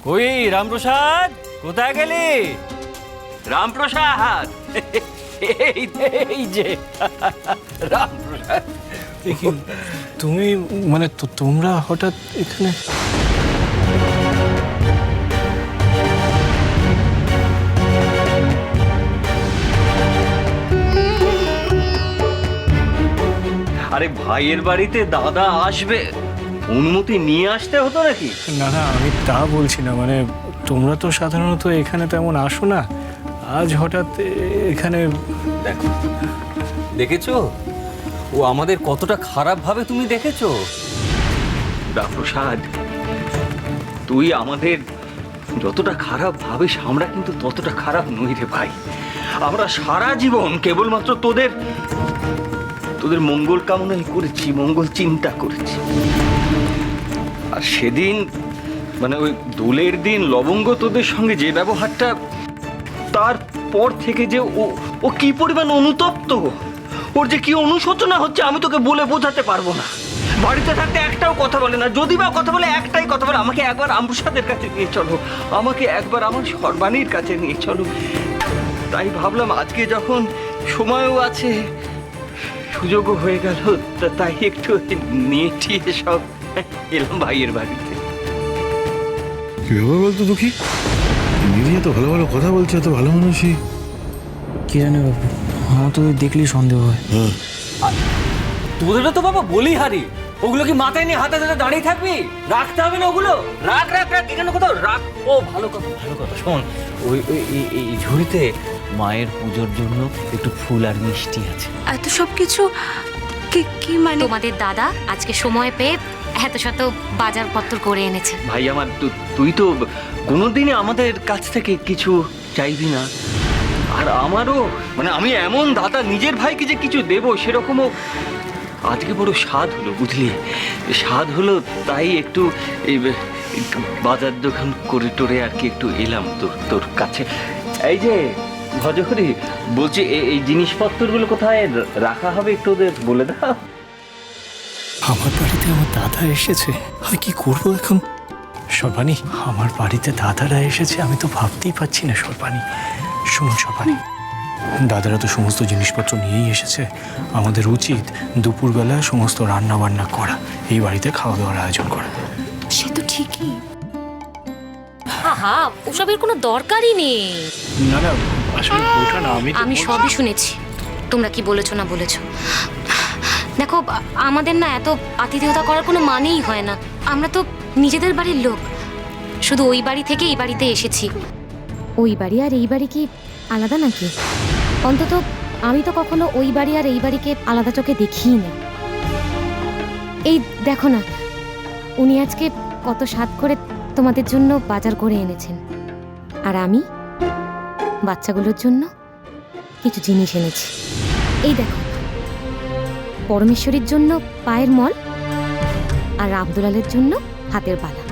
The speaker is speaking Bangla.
কই রামপ্রসাদ, কোথায় গেলি? রামপ্রসাদ, এই যে রামপ্রসাদ। তুমি মানে তোমরা হঠাৎ এখানে? আরে ভাইয়ের বাড়িতে দাদা আসবে, অনুমতি নিয়ে আসতে হতো নাকি? না না, আমি তা বলছি না, মানে তোমরা তো সাধারণত এখানে তেমন আসো না, আজ হঠাৎ এখানে। দেখো, দেখেছো ও আমাদের কতটা খারাপ ভাবে, তুমি দেখেছো? রামপ্রসাদ, তুই আমাদের যতটা খারাপ ভাবিস আমরা কিন্তু ততটা খারাপ নই রে ভাই। আমরা সারা জীবন কেবলমাত্র তোদের মঙ্গল কামনাই করেছি, মঙ্গল চিন্তা করেছি। আর সেদিন মানে ওই দোলের দিন লবঙ্গ তোদের সঙ্গে যে ব্যবহারটা, তারপর থেকে যে ও কি পরিমাণ অনুতপ্ত, ওর যে কি অনুশোচনা হচ্ছে আমি তোকে বলে বোঝাতে পারবো না। বাড়িতে থাকতে একটাও কথা বলে না, যদি বা কথা বলে একটাই কথা বলে, আমাকে একবার রামপ্রসাদের কাছে নিয়ে চলো, আমাকে একবার আমার সর্বাণীর কাছে নিয়ে চলো। তাই ভাবলাম আজকে যখন সময়ও আছে, সুযোগও হয়ে গেল, তাই একটু নিয়ে টিয়ে সব এলাম ভাইয়ের বাড়িতে। কি ব্যাপার বলতো দুঃখী? দিদি এত ভালো ভালো কথা বলছে, এত ভালো মানুষই। কি জানে বাবু, আমার তো দেখলেই সন্দেহ হয়। তোদেরও তো বাবা বলি হারি, ওগুলো কি মাথায় নিয়ে হাতে হাতে দাঁড়িয়ে থাকবি? রাখতে হবে না ওগুলো, রাখ রাখ রাখ, এখানে কোথাও রাখ। ও ভালো কথা, ভালো কথা, শোন, ওই এই ঝুড়িতে মায়ের পুজোর জন্য একটু ফুল আর মিষ্টি আছে। এত সব কিছু কি মানে? তোমাদের দাদা আজকে সময় পেয়ে এত শত বাজারপত্র করে এনেছে। ভাই আমার, তুই তো কোনোদিনই আমাদের কাছ থেকে কিছু চাইবি না, আর আমারও মানে আমি এমন দাদা নিজের ভাইকে যে কিছু দেবো সেরকমও আজকে বড় স্বাদ হলো, বুঝলি? স্বাদ হলো, তাই একটু এই বাজার দোকান করে টোরে আর কি একটু এলাম তোর কাছে। এই যে ভজহরি, বলছি এই জিনিসপত্রগুলো কোথায় রাখা হবে একটু ওদের বলে দাও। আমার বাড়িতে আমার দাদা এসেছে, আমি কি করব এখন? সর্বাণী, আমার বাড়িতে দাদারা এসেছে, আমি তো ভাবতেই পারছি না। সর্বাণী শুনুন, সর্বাণী, দাদারা তো সমস্ত জিনিসপত্র নিয়েই এসেছে, আমাদের উচিত দুপুরবেলা সমস্ত রান্না বান্না করা, এই বাড়িতে খাওয়া দাওয়ার আয়োজন করা। সে তো ঠিকই। আহা, ওসবের কোনো দরকারই নেই। না না, আসলে ওটা না, আমি সবই শুনেছি, তোমরা কি বলেছো না বলেছো। দেখো, আমাদের না এত আতিথেয়তা করার কোনো মানেই হয় না। আমরা তো নিজেদের বাড়ির লোক, শুধু ওই বাড়ি থেকে এই বাড়িতে এসেছি। ওই বাড়ি আর এই বাড়ি কি আলাদা নাকি? অন্তত আমি তো কখনো ওই বাড়ি আর এই বাড়িকে আলাদা চোখে দেখিই না। এই দেখো না, উনি আজকে কত স্বাদ করে তোমাদের জন্য বাজার করে এনেছেন, আর আমি বাচ্চাগুলোর জন্য কিছু জিনিস এনেছি। এই দেখো, পরমেশ্বরীর জন্য পায়ের মল, আর আব্দুলালের জন্য হাতের বালা।